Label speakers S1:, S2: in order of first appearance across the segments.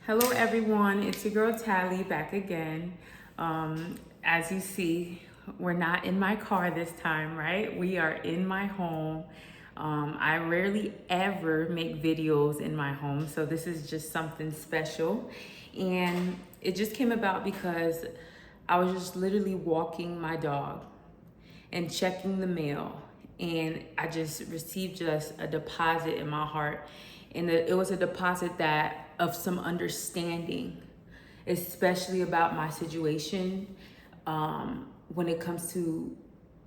S1: Hello everyone, it's your girl Tally back again. As you see, we're not in my car this time, right? We are in my home. I rarely ever make videos in my home, so this is just something special. And it just came about because I was just literally walking my dog and checking the mail, and I just received just a deposit in my heart, and it was a deposit that of some understanding, especially about my situation, when it comes to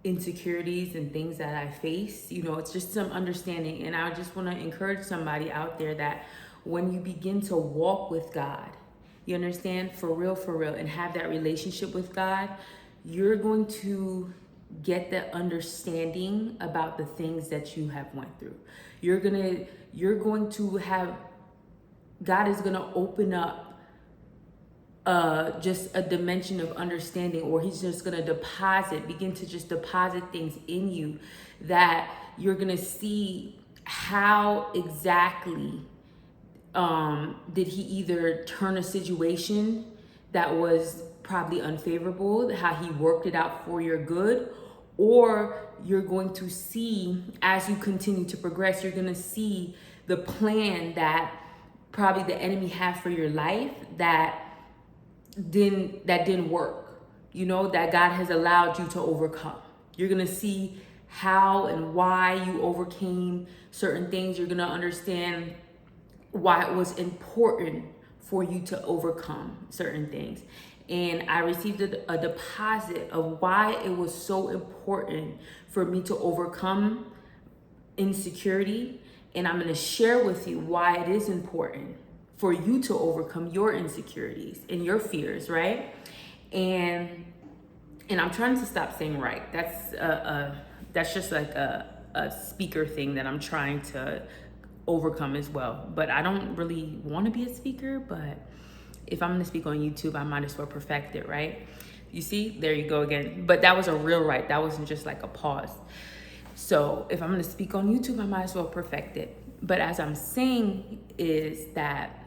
S1: insecurities and things that I face. It's just some understanding, and I just want to encourage somebody out there that when you begin to walk with God, you understand, for real, and have that relationship with God, you're going to get the understanding about the things that you have went through. You're going to have, God is going to open up just a dimension of understanding, or he's just going to begin to just deposit things in you that you're going to see how exactly did he either turn a situation that was probably unfavorable, how he worked it out for your good, or you're going to see, as you continue to progress, you're going to see the plan that probably the enemy had for your life that didn't work, that God has allowed you to overcome. You're going to see how and why you overcame certain things. You're going to understand why it was important for you to overcome certain things. And I received a deposit of why it was so important for me to overcome insecurity. And I'm going to share with you why it is important for you to overcome your insecurities and your fears, right? And I'm trying to stop saying right. That's just like a speaker thing that I'm trying to overcome as well. But I don't really want to be a speaker, but if I'm going to speak on YouTube, I might as well perfect it, right? You see, there you go again. But that was a real right. That wasn't just like a pause. So if I'm going to speak on YouTube, I might as well perfect it. But as I'm saying is that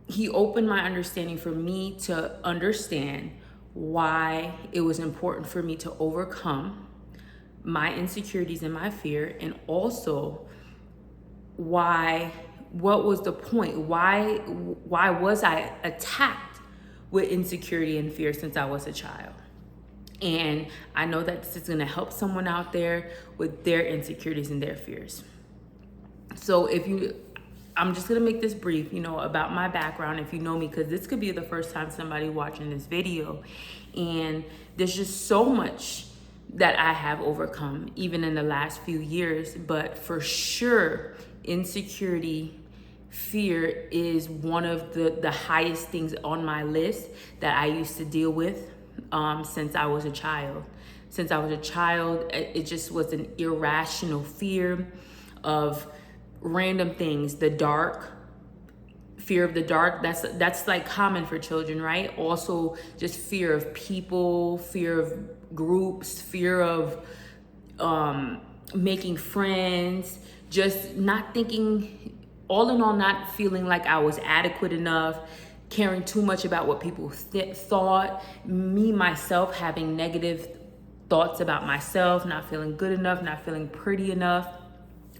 S1: he opened my understanding for me to understand why it was important for me to overcome my insecurities and my fear, and also what was the point? Why was I attacked with insecurity and fear since I was a child? And I know that this is going to help someone out there with their insecurities and their fears. So I'm just going to make this brief, about my background, if you know me, because this could be the first time somebody watching this video. And there's just so much that I have overcome, even in the last few years. But for sure, insecurity, fear is one of the highest things on my list that I used to deal with since I was a child. Since I was a child, it just was an irrational fear of random things. The dark, fear of the dark, that's like common for children, right? Also just fear of people, fear of groups, fear of making friends, just not thinking, all in all, not feeling like I was adequate enough, caring too much about what people thought, me myself having negative thoughts about myself, not feeling good enough, not feeling pretty enough.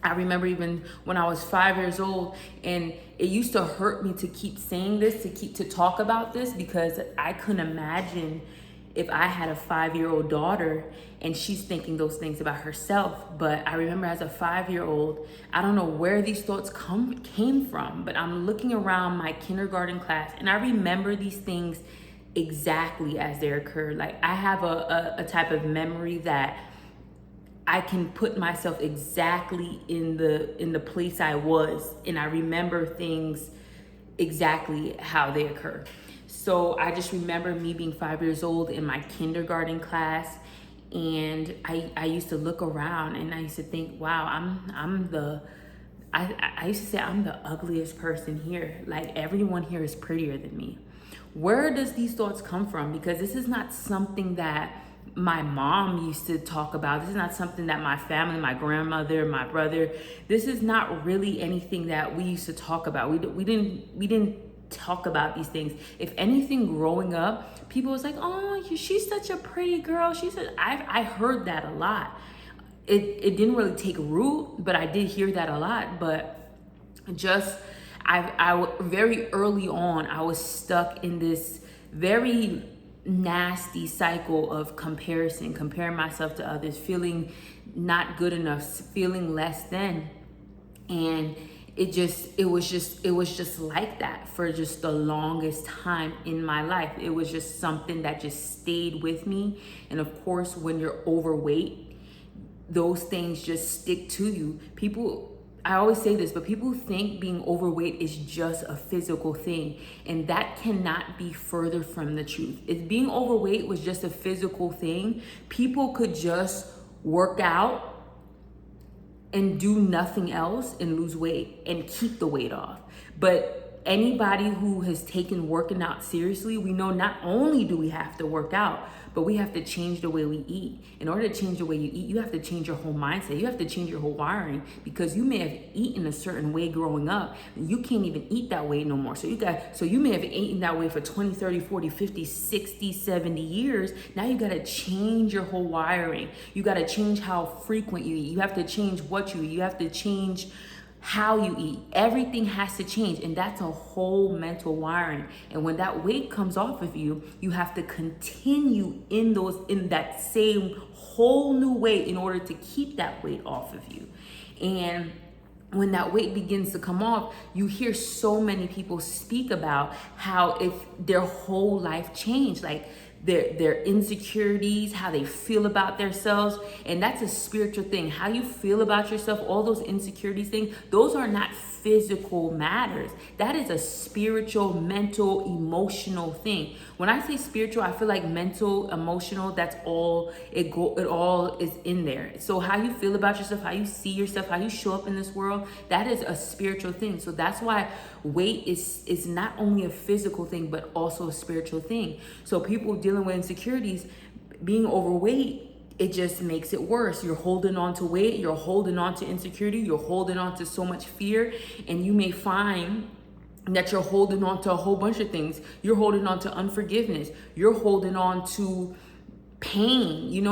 S1: I remember even when I was 5 years old, and it used to hurt me to keep saying this, to talk about this, because I couldn't imagine if I had a 5-year-old daughter and she's thinking those things about herself. But I remember as a 5-year-old, I don't know where these thoughts came from, but I'm looking around my kindergarten class and I remember these things exactly as they occurred. Like, I have a type of memory that I can put myself exactly in the place I was, and I remember things exactly how they occur. So I just remember me being 5 years old in my kindergarten class, and I used to look around and I used to think, wow, I used to say I'm the ugliest person here. Like, everyone here is prettier than me. Where does these thoughts come from? Because this is not something that my mom used to talk about. This is not something that my family, my grandmother, my brother, this is not really anything that we used to talk about. We didn't talk about these things. If anything, growing up, people was like, oh, she's such a pretty girl. I heard that a lot. It didn't really take root, but I did hear that a lot. But just, I very early on, I was stuck in this very nasty cycle of comparing myself to others, feeling not good enough, feeling less than. And it was just like that for just the longest time in my life. It was just something that just stayed with me. And of course, when you're overweight, those things just stick to you. I always say this, but people think being overweight is just a physical thing, and that cannot be further from the truth. If being overweight was just a physical thing, people could just work out and do nothing else and lose weight and keep the weight off. But anybody who has taken working out seriously, we know not only do we have to work out, but we have to change the way we eat. In order to change the way you eat, you have to change your whole mindset. You have to change your whole wiring, because you may have eaten a certain way growing up. You can't even eat that way no more. So you may have eaten that way for 20, 30, 40, 50, 60, 70 years. Now you got to change your whole wiring. You got to change how frequent you eat. You have to change what you eat. You have to change how you eat. Everything has to change, and that's a whole mental wiring. And when that weight comes off of you, you have to continue in that same whole new weight in order to keep that weight off of you. And when that weight begins to come off, you hear so many people speak about how if their whole life changed, like their insecurities, how they feel about themselves. And that's a spiritual thing. How you feel about yourself, all those insecurities things, those are not physical matters. That is a spiritual, mental, emotional thing. When I say spiritual, I feel like mental, emotional, that's all it all is in there. So how you feel about yourself, how you see yourself, how you show up in this world, that is a spiritual thing. So that's why weight is not only a physical thing, but also a spiritual thing. So people dealing with insecurities, being overweight, it just makes it worse. You're holding on to weight, you're holding on to insecurity, you're holding on to so much fear, and you may find that you're holding on to a whole bunch of things. You're holding on to unforgiveness. You're holding on to pain,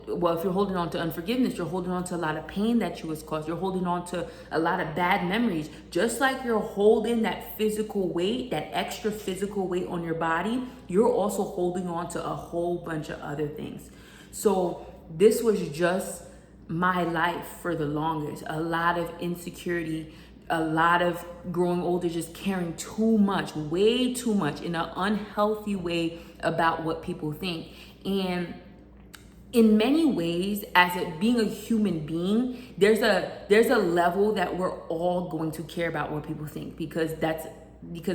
S1: well, if you're holding on to unforgiveness, you're holding on to a lot of pain that you was caused. You're holding on to a lot of bad memories. Just like you're holding that physical weight, that extra physical weight on your body, you're also holding on to a whole bunch of other things. So this was just my life for the longest. A lot of insecurity, a lot of growing older, just caring too much, way too much, in an unhealthy way about what people think. And in many ways, as it being a human being, there's a level that we're all going to care about what people think, because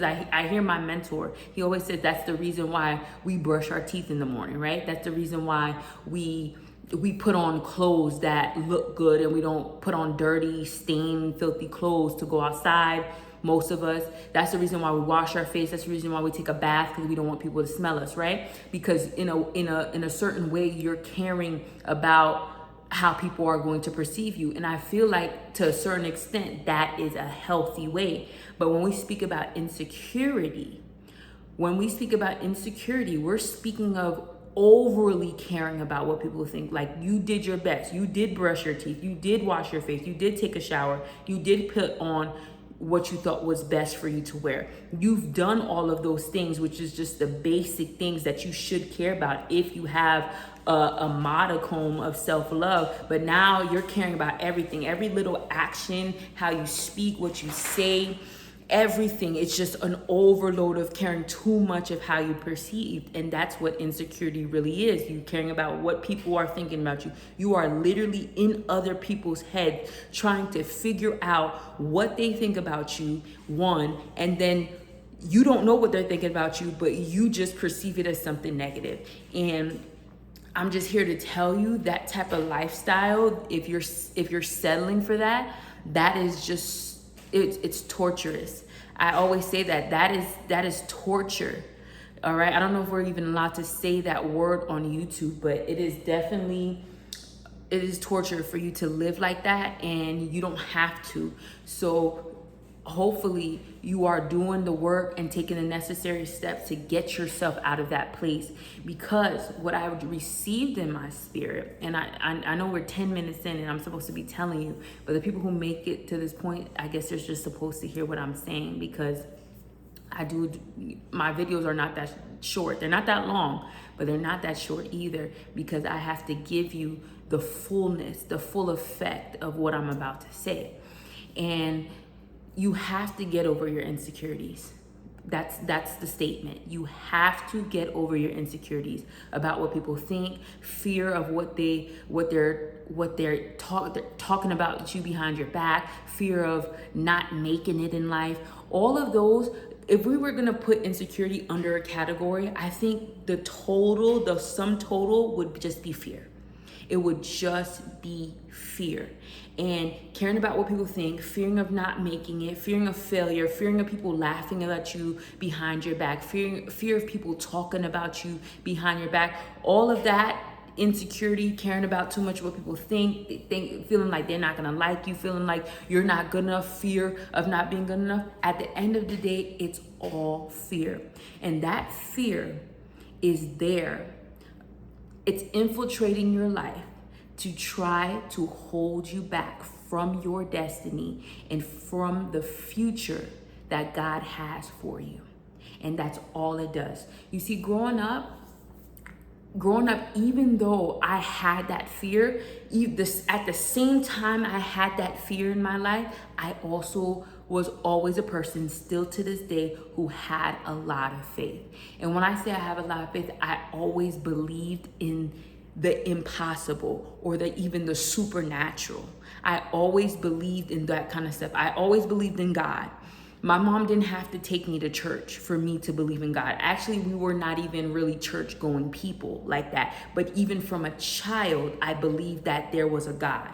S1: I hear my mentor, he always says that's the reason why we brush our teeth in the morning, right? That's the reason why we put on clothes that look good, and we don't put on dirty, stained, filthy clothes to go outside. Most of us, that's the reason why we wash our face. That's the reason why we take a bath, because we don't want people to smell us, right? Because in a certain way, you're caring about how people are going to perceive you. And I feel like to a certain extent, that is a healthy way. But when we speak about insecurity, we're speaking of overly caring about what people think. Like, you did your best. You did brush your teeth. You did wash your face. You did take a shower. You did put on what you thought was best for you to wear. You've done all of those things, which is just the basic things that you should care about if you have a modicum of self-love. But now you're caring about everything, every little action, how you speak, what you say, everything. It's just an overload of caring too much of how you perceive. And that's what insecurity really is. You caring about what people are thinking about you. You are literally in other people's heads trying to figure out what they think about you, one, and then you don't know what they're thinking about you, but you just perceive it as something negative. And I'm just here to tell you that type of lifestyle, if you're settling for that, that is just, it's torturous. I always say that is torture. All right. I don't know if we're even allowed to say that word on YouTube, but it is definitely, it is torture for you to live like that, and you don't have to. So hopefully you are doing the work and taking the necessary steps to get yourself out of that place, because what I received in my spirit, and I know we're 10 minutes in and I'm supposed to be telling you, but the people who make it to this point, I guess they're just supposed to hear what I'm saying, because my videos are not that short. They're not that long, but they're not that short either, because I have to give you the fullness, the full effect of what I'm about to say. And you have to get over your insecurities. That's the statement. You have to get over your insecurities about what people think, fear of what they're talking about you behind your back, fear of not making it in life. All of those, if we were gonna put insecurity under a category, I think the sum total would just be fear. It would just be fear. And caring about what people think, fearing of not making it, fearing of failure, fearing of people laughing at you behind your back, fear of people talking about you behind your back, all of that insecurity, caring about too much what people think, feeling like they're not gonna like you, feeling like you're not good enough, fear of not being good enough. At the end of the day, it's all fear. And that fear is there. It's infiltrating your life to try to hold you back from your destiny and from the future that God has for you. And that's all it does. You see, growing up, even though I had that fear, at the same time I had that fear in my life, I also was always a person, still to this day, who had a lot of faith. And when I say I have a lot of faith, I always believed in the impossible, or even the supernatural. I always believed in that kind of stuff. I always believed in God. My mom didn't have to take me to church for me to believe in God. Actually, we were not even really church going people like that. But even from a child, I believed that there was a God.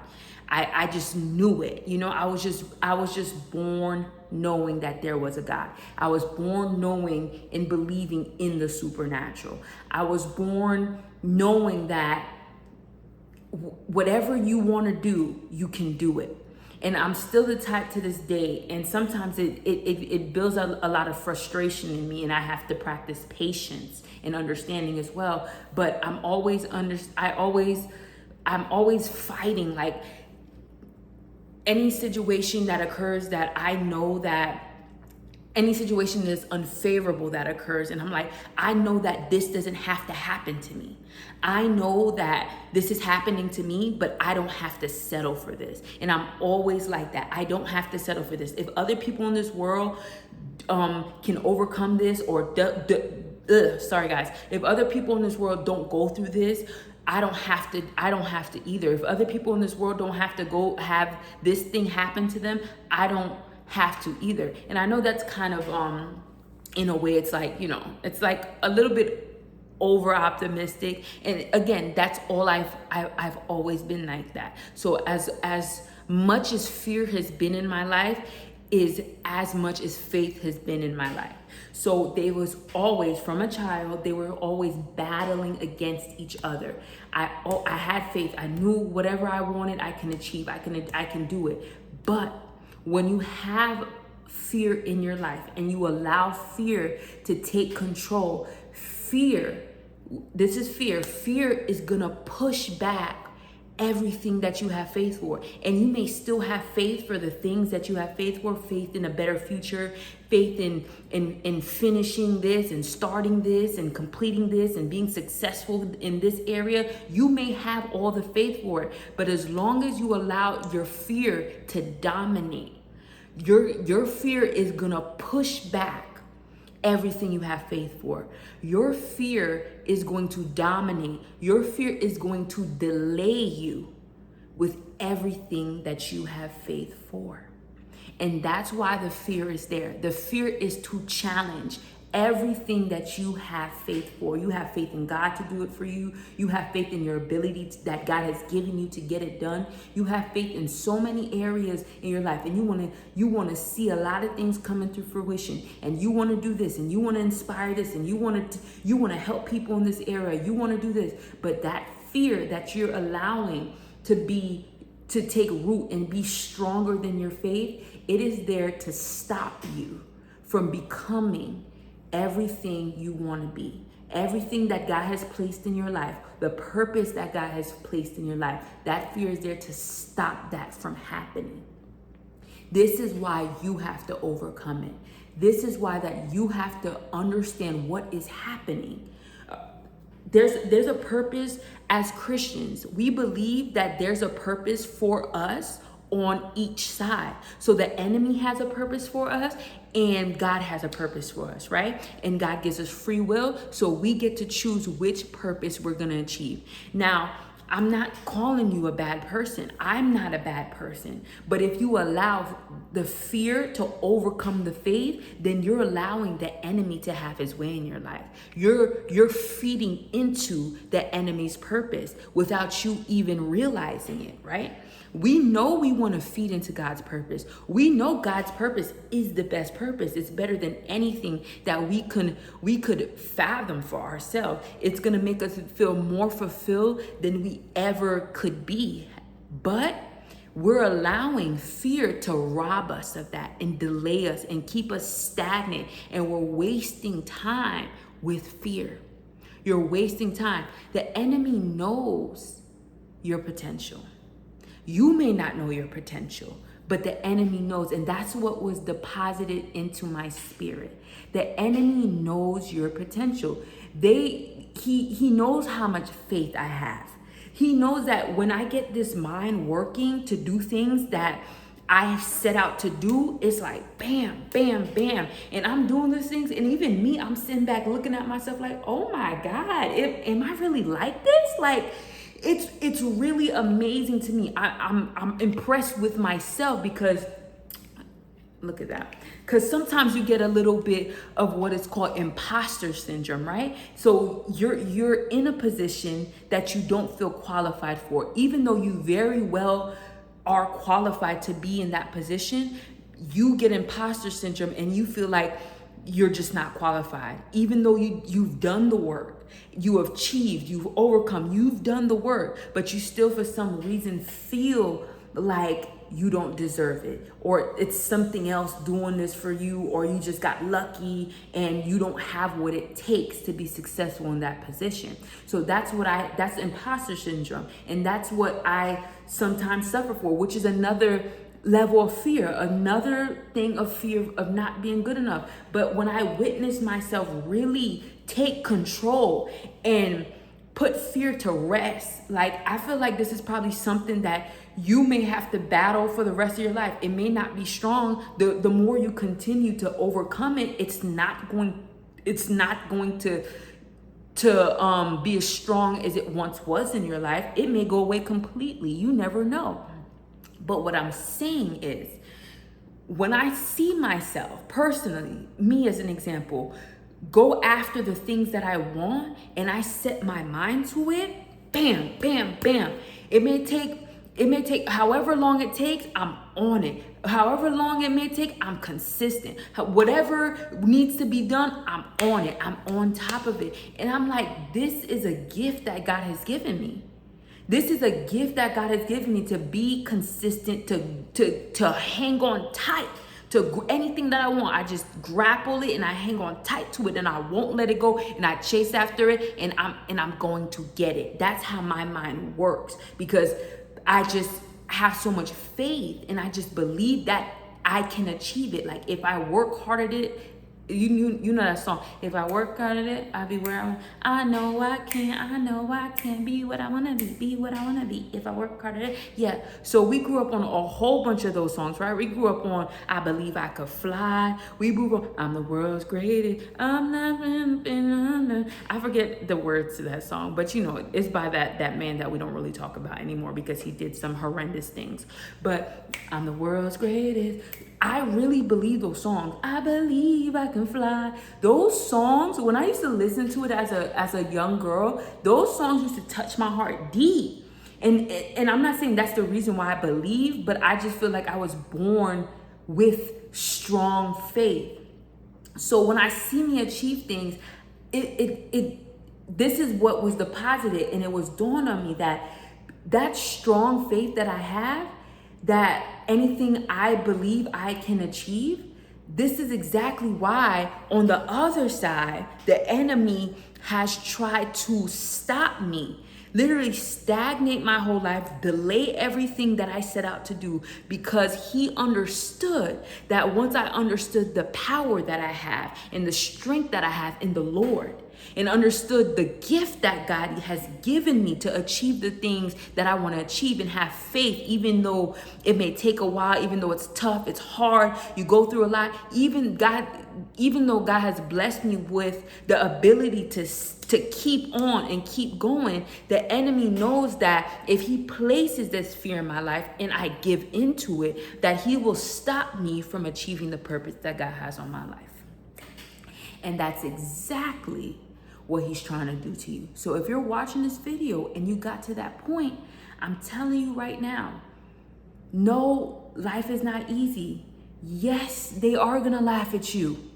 S1: I just knew it. You know, I was just born knowing that there was a God. I was born knowing and believing in the supernatural. I was born knowing that whatever you want to do, you can do it. And I'm still the type to this day, and sometimes it builds a lot of frustration in me, and I have to practice patience and understanding as well. But I'm always fighting, like, any situation that occurs that I know that any situation that's unfavorable that occurs, and I'm like, I know that this doesn't have to happen to me. I know that this is happening to me, but I don't have to settle for this. And I'm always like that. I don't have to settle for this. If other people in this world can overcome this, or sorry guys, if other people in this world don't go through this, I don't have to either. If other people in this world don't have to go have this thing happen to them, I don't have to either. And I know that's kind of in a way, it's like, you know, it's like a little bit over optimistic. And again, that's all I've always been like that. So as much as fear has been in my life, is as much as faith has been in my life. So they was always, from a child, they were always battling against each other. I had faith. I knew whatever I wanted, I can achieve. I can do it. But when you have fear in your life and you allow fear to take control, fear is gonna push back everything that you have faith for. And you may still have faith for the things that you have faith for, faith in a better future, faith in finishing this and starting this and completing this and being successful in this area. You may have all the faith for it, but as long as you allow your fear to dominate, your fear is gonna push back everything you have faith for. Your fear is going to dominate. Your fear is going to delay you with everything that you have faith for. And that's why the fear is there. The fear is to challenge everything that you have faith for. You have faith in God to do it for you. You have faith in your ability that God has given you to get it done. You have faith in so many areas in your life, and you want to see a lot of things coming to fruition, and you want to do this, and you want to inspire this, and you want to help people in this area. You want to do this, but that fear that you're allowing to take root and be stronger than your faith, it is there to stop you from becoming everything you want to be. Everything that God has placed in your life, the purpose that God has placed in your life, that fear is there to stop that from happening. This is why you have to overcome it. This is why that you have to understand what is happening. There's a purpose as Christians. We believe that there's a purpose for us on each side. So the enemy has a purpose for us and God has a purpose for us, right? And God gives us free will, so we get to choose which purpose we're going to achieve. Now, I'm not calling you a bad person. I'm not a bad person. But if you allow the fear to overcome the faith, then you're allowing the enemy to have his way in your life. You're feeding into the enemy's purpose without you even realizing it, right? We know we want to feed into God's purpose. We know God's purpose is the best purpose. It's better than anything that we could fathom for ourselves. It's going to make us feel more fulfilled than we ever could be. But we're allowing fear to rob us of that and delay us and keep us stagnant. And we're wasting time with fear. You're wasting time. The enemy knows your potential. You may not know your potential, but the enemy knows, and that's what was deposited into my spirit. The enemy knows your potential. He knows how much faith I have. He knows that when I get this mind working to do things that I set out to do, it's like bam, bam, bam. And I'm doing these things, and even me, I'm sitting back looking at myself like, oh my God, am I really like this? Like, it's really amazing to me. I'm impressed with myself because look at that. Because sometimes you get a little bit of what is called imposter syndrome, right? So you're in a position that you don't feel qualified for, even though you very well are qualified to be in that position. You get imposter syndrome and you feel like you're just not qualified, even though you've done the work. You have achieved, you've overcome, you've done the work, but you still for some reason feel like you don't deserve it, or it's something else doing this for you, or you just got lucky and you don't have what it takes to be successful in that position. So that's imposter syndrome, and that's what I sometimes suffer for, which is another level of fear, another thing of fear of not being good enough. But when I witness myself really take control and put fear to rest, like, I feel like this is probably something that you may have to battle for the rest of your life. It may not be strong. The more you continue to overcome it, it's not going to be as strong as it once was in your life. It may go away completely. You never know. But what I'm saying is, when I see myself personally, me as an example, go after the things that I want and I set my mind to it, bam, bam, bam. It may take however long it takes, I'm on it. However long it may take, I'm consistent. Whatever needs to be done, I'm on it. I'm on top of it. And I'm like, this is a gift that God has given me. This is a gift that God has given me to be consistent, to hang on tight to anything that I want. I just grapple it and I hang on tight to it and I won't let it go and I chase after it and I'm going to get it. That's how my mind works, because I just have so much faith and I just believe that I can achieve it. Like, if I work hard at it, you know that song, if I work hard at it, I'll be where I want. I know I can be what I want to be what I want to be if I work hard at it. Yeah, so we grew up on a whole bunch of those songs, right? We grew up on I Believe I Could Fly. We grew up on I'm the world's greatest, I'm not, I forget the words to that song, but you know, it's by that man that we don't really talk about anymore because he did some horrendous things. But I'm the world's greatest, I really believe those songs. I believe I can fly. Those songs, when I used to listen to it as a young girl, those songs used to touch my heart deep. And I'm not saying that's the reason why I believe, but I just feel like I was born with strong faith. So when I see me achieve things, this is what was deposited, and it was dawned on me that strong faith that I have, that anything I believe I can achieve, this is exactly why on the other side, the enemy has tried to stop me, literally stagnate my whole life, delay everything that I set out to do, because he understood that once I understood the power that I have and the strength that I have in the Lord, and understood the gift that God has given me to achieve the things that I want to achieve, and have faith, even though it may take a while, even though it's tough, it's hard, you go through a lot, even though God has blessed me with the ability to keep on and keep going, the enemy knows that if he places this fear in my life and I give into it, that he will stop me from achieving the purpose that God has on my life. And that's exactly what he's trying to do to you. So if you're watching this video and you got to that point, I'm telling you right now, no, life is not easy. Yes, they are gonna laugh at you.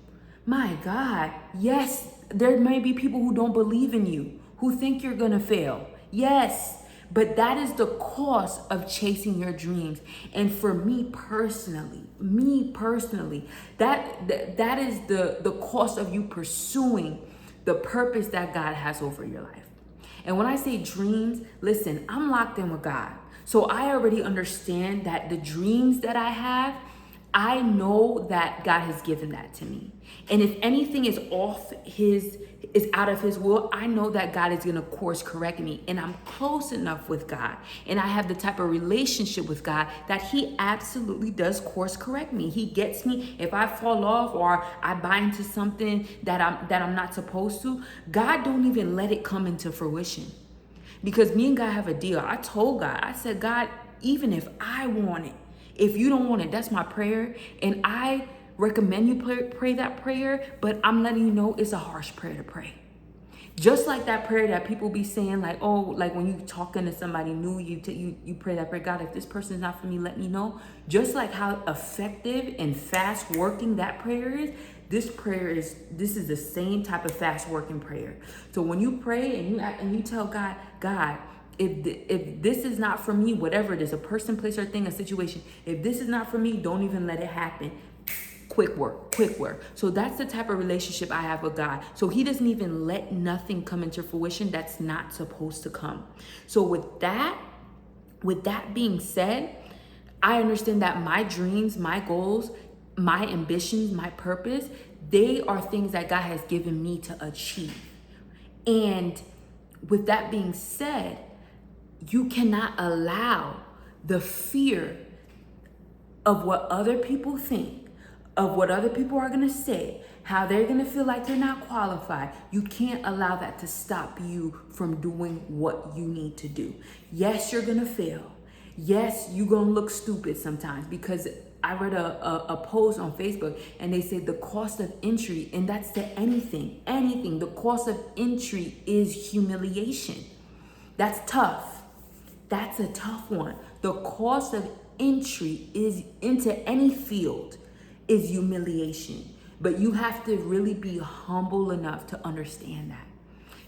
S1: My God, yes, there may be people who don't believe in you, who think you're gonna fail. Yes, but that is the cost of chasing your dreams. And for me personally, that is the cost of you pursuing the purpose that God has over your life. And when I say dreams, listen, I'm locked in with God. So I already understand that the dreams that I have, I know that God has given that to me. And if anything is out of his will, I know that God is going to course correct me. And I'm close enough with God, and I have the type of relationship with God that he absolutely does course correct me. He gets me if I fall off or I buy into something that I'm not supposed to. God don't even let it come into fruition, because me and God have a deal. I told God, I said, God, even if I want it, if you don't want it, that's my prayer. And I recommend you pray that prayer, but I'm letting you know it's a harsh prayer to pray. Just like that prayer that people be saying, like, oh, like when you talking to somebody new, you pray that prayer, God, if this person is not for me, let me know. Just like how effective and fast working that prayer is, this is the same type of fast working prayer. So when you pray and you tell God, if this is not for me, whatever it is, a person, place, or thing, a situation, if this is not for me, don't even let it happen. Quick work. So that's the type of relationship I have with God. So he doesn't even let nothing come into fruition that's not supposed to come. So with that being said, I understand that my dreams, my goals, my ambitions, my purpose, they are things that God has given me to achieve. And with that being said, you cannot allow the fear of what other people think, of what other people are going to say, how they're going to feel like they're not qualified. You can't allow that to stop you from doing what you need to do. Yes, you're going to fail. Yes, you're going to look stupid sometimes, because I read a post on Facebook and they said the cost of entry, and that's to anything, the cost of entry is humiliation. That's tough. That's a tough one. The cost of entry is into any field is humiliation. But you have to really be humble enough to understand that.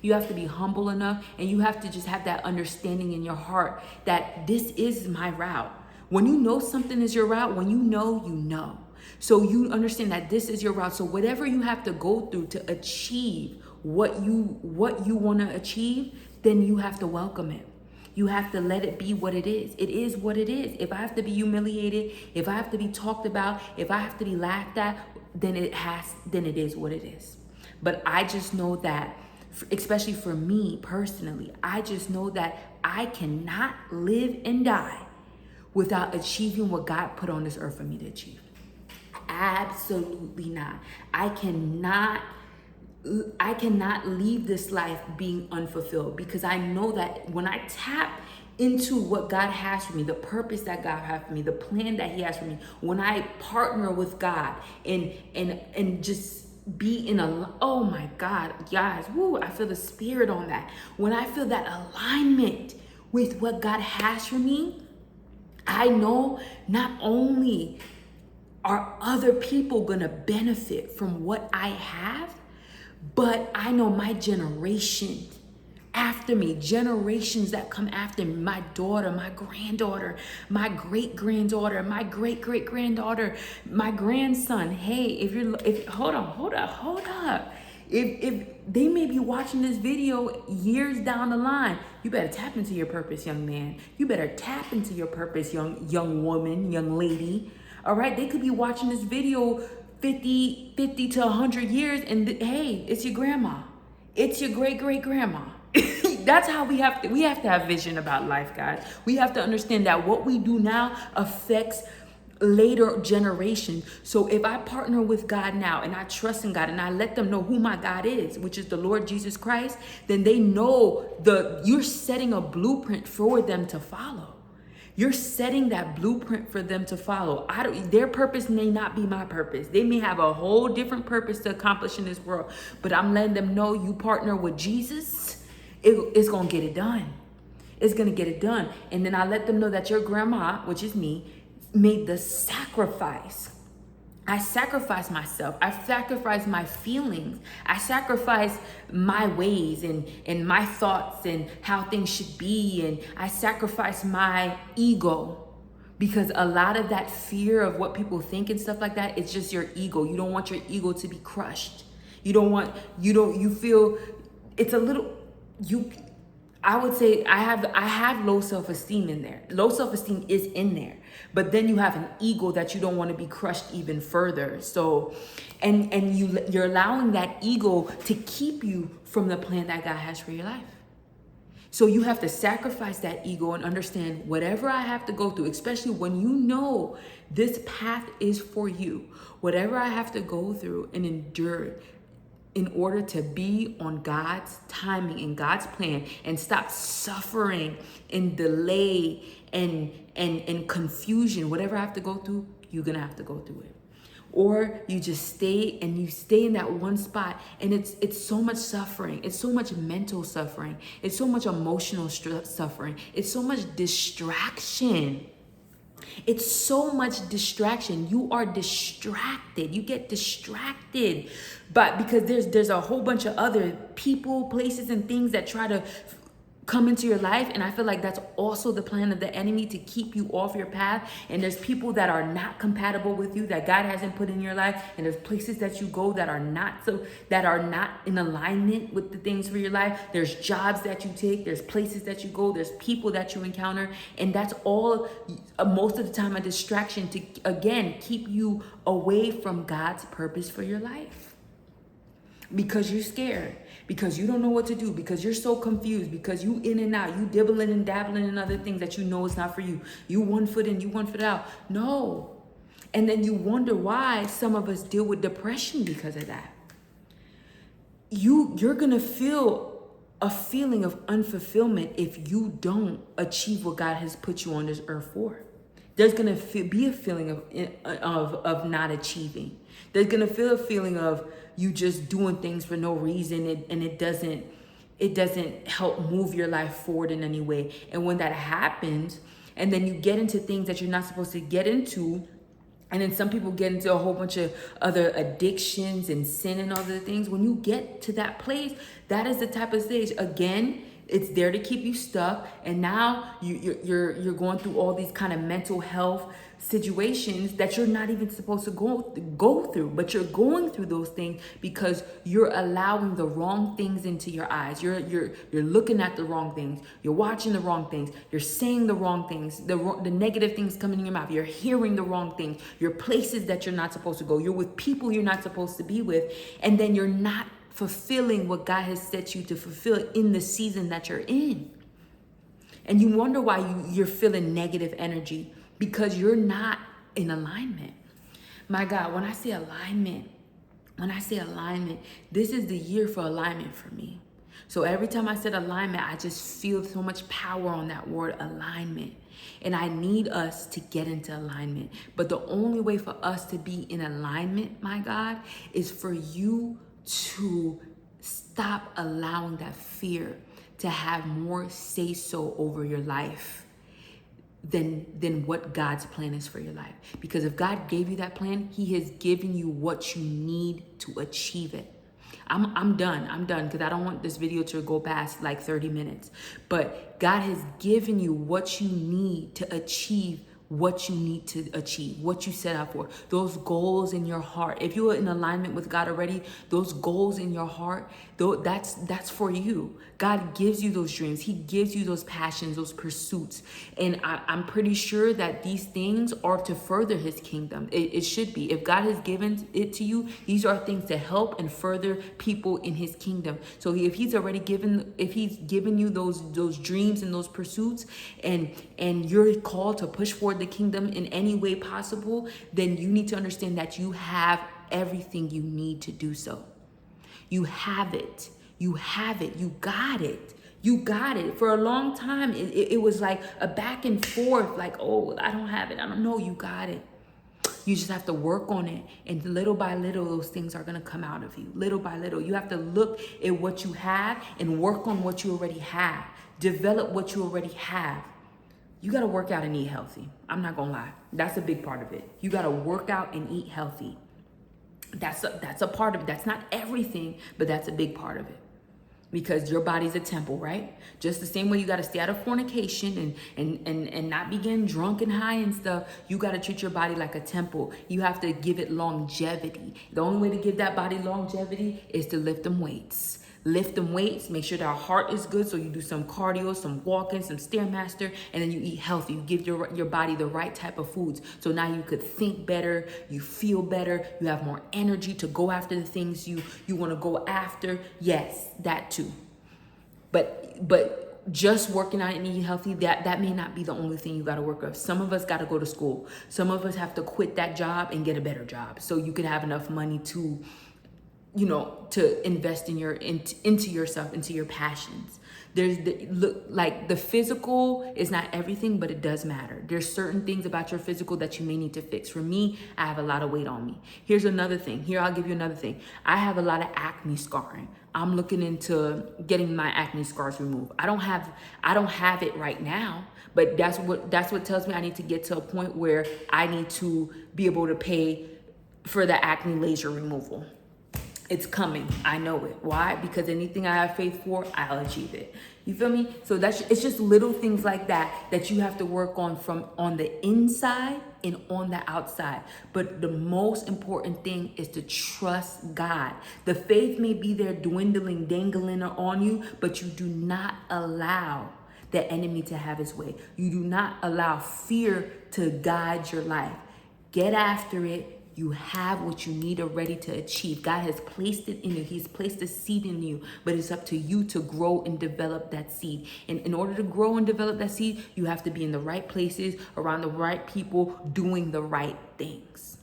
S1: You have to be humble enough, and you have to just have that understanding in your heart that this is my route. When you know something is your route, when you know. So you understand that this is your route. So whatever you have to go through to achieve what you want to achieve, then you have to welcome it. You have to let it be what it is. It is what it is. If I have to be humiliated, if I have to be talked about, if I have to be laughed at, then it is what it is. But I just know that, especially for me personally, I just know that I cannot live and die without achieving what God put on this earth for me to achieve. Absolutely not. I cannot leave this life being unfulfilled, because I know that when I tap into what God has for me, the purpose that God has for me, the plan that He has for me, when I partner with God and just be in a, oh my God, guys, woo, I feel the Spirit on that. When I feel that alignment with what God has for me, I know not only are other people gonna benefit from what I have, but I know my generation after me, generations that come after me, my daughter, my granddaughter, my great-granddaughter, my great-great-granddaughter, my grandson. Hey, if hold up. If they may be watching this video years down the line, you better tap into your purpose, young man. You better tap into your purpose, young woman, young lady. All right, they could be watching this video 50 to 100 years, and hey, it's your grandma. It's your great-great-grandma. That's how we have to have vision about life, guys. We have to understand that what we do now affects later generations. So if I partner with God now and I trust in God and I let them know who my God is, which is the Lord Jesus Christ, then they know you're setting a blueprint for them to follow. You're setting that blueprint for them to follow. Their purpose may not be my purpose. They may have a whole different purpose to accomplish in this world, but I'm letting them know you partner with Jesus, it's going to get it done. It's going to get it done. And then I let them know that your grandma, which is me, made the sacrifice. I sacrifice myself. I sacrifice my feelings. I sacrifice my ways and my thoughts and how things should be. And I sacrifice my ego, because a lot of that fear of what people think and stuff like that, it's just your ego. You don't want your ego to be crushed. You feel it's a little, I would say I have low self-esteem in there. Low self-esteem is in there. But then you have an ego that you don't want to be crushed even further. So, and you're allowing that ego to keep you from the plan that God has for your life. So you have to sacrifice that ego and understand whatever I have to go through, especially when you know this path is for you, whatever I have to go through and endure in order to be on God's timing and God's plan and stop suffering and delay and confusion. Whatever I have to go through, you're gonna have to go through it. Or you just stay in that one spot, and it's so much suffering. It's so much mental suffering. It's so much emotional suffering. It's so much distraction. It's so much distraction. You are distracted. You get distracted, but because there's a whole bunch of other people, places, and things that try to come into your life, and I feel like that's also the plan of the enemy, to keep you off your path. And there's people that are not compatible with you, that God hasn't put in your life, and there's places that you go that are not in alignment with the things for your life. There's jobs that you take, there's places that you go, there's people that you encounter, and that's all most of the time a distraction to again keep you away from God's purpose for your life. Because you're scared, because you don't know what to do, because you're so confused, because you in and out, you dibbling and dabbling in other things that you know is not for you. You one foot in, you one foot out. No. And then you wonder why some of us deal with depression because of that. You're going to feel a feeling of unfulfillment if you don't achieve what God has put you on this earth for. There's going to be a feeling of not achieving. There's going to feel a feeling of you just doing things for no reason, and it doesn't help move your life forward in any way. And when that happens, and then you get into things that you're not supposed to get into, and then some people get into a whole bunch of other addictions and sin and other things. When you get to that place, that is the type of stage, again, it's there to keep you stuck. And now you're going through all these kind of mental health situations that you're not even supposed to go through, but you're going through those things because you're allowing the wrong things into your eyes. You're looking at the wrong things. You're watching the wrong things. You're saying the wrong things. The negative things coming in your mouth. You're hearing the wrong things. You're places that you're not supposed to go. You're with people you're not supposed to be with, and then you're not fulfilling what God has set you to fulfill in the season that you're in. And you wonder why you're feeling negative energy, because you're not in alignment. My God, when I say alignment, this is the year for alignment for me. So every time I said alignment, I just feel so much power on that word alignment. And I need us to get into alignment. But the only way for us to be in alignment, my God, is for you to stop allowing that fear to have more say so over your life than what God's plan is for your life. Because if God gave you that plan, he has given you what you need to achieve it. I'm done because I don't want this video to go past like 30 minutes. But God has given you what you need to achieve what you need to achieve, what you set out for, those goals in your heart. If you are in alignment with God already, those goals in your heart, that's for you. God gives you those dreams. He gives you those passions, those pursuits. And I'm pretty sure that these things are to further his kingdom. It should be. If God has given it to you, these are things to help and further people in his kingdom. So if he's given you those dreams and those pursuits, and you're called to push forward the kingdom in any way possible, then you need to understand that you have everything you need to do so. You have it. You have it. You got it. You got it. For a long time, it was like a back and forth, like, oh, I don't have it. I don't know. You got it. You just have to work on it. And little by little, those things are going to come out of you. Little by little. You have to look at what you have and work on what you already have. Develop what you already have. You got to work out and eat healthy. I'm not going to lie. That's a big part of it. You got to work out and eat healthy. That's a part of it. That's not everything, but that's a big part of it. Because your body's a temple, right? Just the same way you got to stay out of fornication and not be getting drunk and high and stuff. You got to treat your body like a temple. You have to give it longevity. The only way to give that body longevity is to lift them weights. Lift them weights, make sure that our heart is good. So you do some cardio, some walking, some Stairmaster, and then you eat healthy. You give your body the right type of foods. So now you could think better, you feel better, you have more energy to go after the things you want to go after. Yes, that too. But just working out and eating healthy, that may not be the only thing you got to work with. Some of us got to go to school. Some of us have to quit that job and get a better job so you could have enough money to invest in into yourself, into your passions. The physical is not everything, but it does matter. There's certain things about your physical that you may need to fix. For me, I have a lot of weight on me. Here's another thing. I'll give you another thing. I have a lot of acne scarring. I'm looking into getting my acne scars removed. I don't have it right now, but that's what tells me I need to get to a point where I need to be able to pay for the acne laser removal. It's coming. I know it. Why? Because anything I have faith for, I'll achieve it. You feel me? So it's just little things like that you have to work on from on the inside and on the outside. But the most important thing is to trust God. The faith may be there dwindling, dangling on you, but you do not allow the enemy to have his way. You do not allow fear to guide your life. Get after it. You have what you need already to achieve. God has placed it in you. He's placed a seed in you, but it's up to you to grow and develop that seed. And in order to grow and develop that seed, you have to be in the right places, around the right people, doing the right things.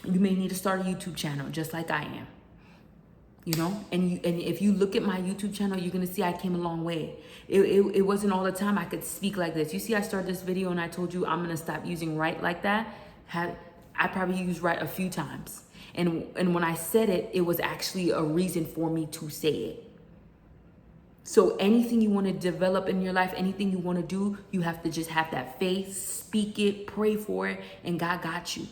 S1: You may need to start a YouTube channel, just like I am. And if you look at my YouTube channel, you're going to see I came a long way. It wasn't all the time I could speak like this. You see, I started this video and I told you I'm going to stop using right like that. I probably used right a few times. And when I said it, it was actually a reason for me to say it. So anything you want to develop in your life, anything you want to do, you have to just have that faith, speak it, pray for it, and God got you.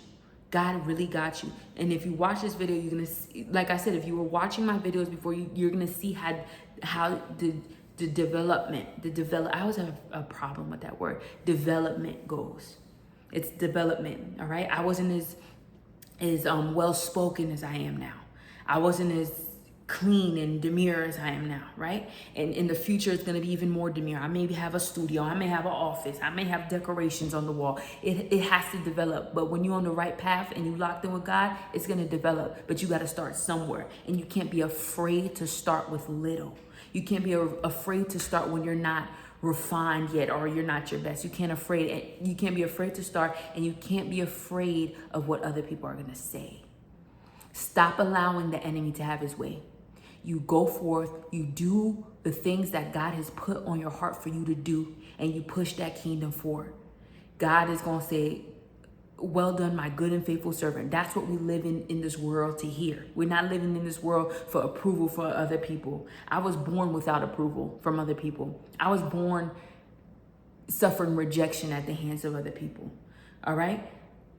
S1: God really got you. And if you watch this video, you're going to see, like I said, if you were watching my videos before, you're going to see how the development, I always have a problem with that word, development goes. It's development, all right? I wasn't as well-spoken as I am now. I wasn't as clean and demure as I am now, right? And in the future, it's going to be even more demure. I may have a studio. I may have an office. I may have decorations on the wall. It has to develop. But when you're on the right path and you locked in with God, it's going to develop. But you got to start somewhere. And you can't be afraid to start with little. You can't be afraid to start when you're not refined yet or you're not your best. You can't be afraid to start, and you can't be afraid of what other people are going to say. Stop allowing the enemy to have his way. You go forth, you do the things that God has put on your heart for you to do, and you push that kingdom forward. God is going to say, well done, my good and faithful servant. That's what we live in this world to hear. We're not living in this world for approval for other people. I was born without approval from other people. I was born suffering rejection at the hands of other people. All right?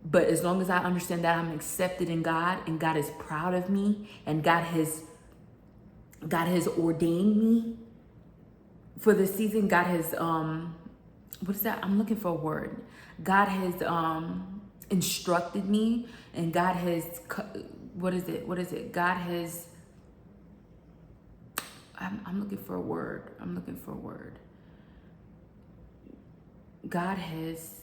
S1: But as long as I understand that I'm accepted in God, and God is proud of me, and God has ordained me for this season. God has what is that? I'm looking for a word. God has instructed me, and God has, what is it? God has, I'm looking for a word. God has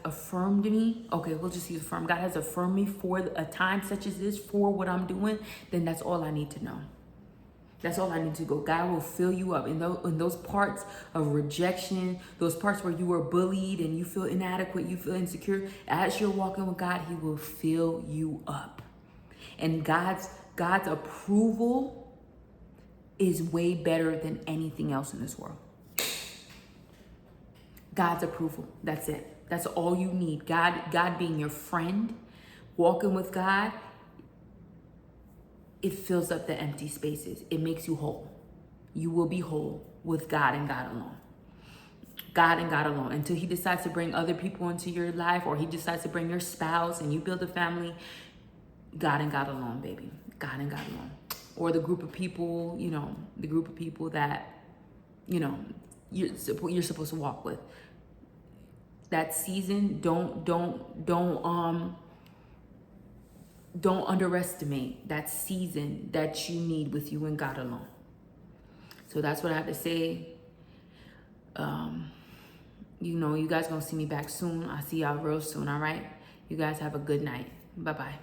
S1: affirmed me. Okay, we'll just use affirm. God has affirmed me for a time such as this, for what I'm doing. Then that's all I need to know. That's all I need to go. God will fill you up in those parts of rejection, those parts where you were bullied and you feel inadequate, you feel insecure. As you're walking with God, He will fill you up. And God's approval is way better than anything else in this world. God's approval. That's it. That's all you need. God being your friend, walking with God, it fills up the empty spaces. It makes you whole. You will be whole with God and God alone. God and God alone. Until He decides to bring other people into your life, or He decides to bring your spouse and you build a family, God and God alone, baby. God and God alone. Or the group of people, that, you're supposed to walk with. That season, don't underestimate that season that you need with you and God alone. So that's what I have to say. You guys gonna see me back soon. I'll see y'all real soon, all right? You guys have a good night. Bye-bye.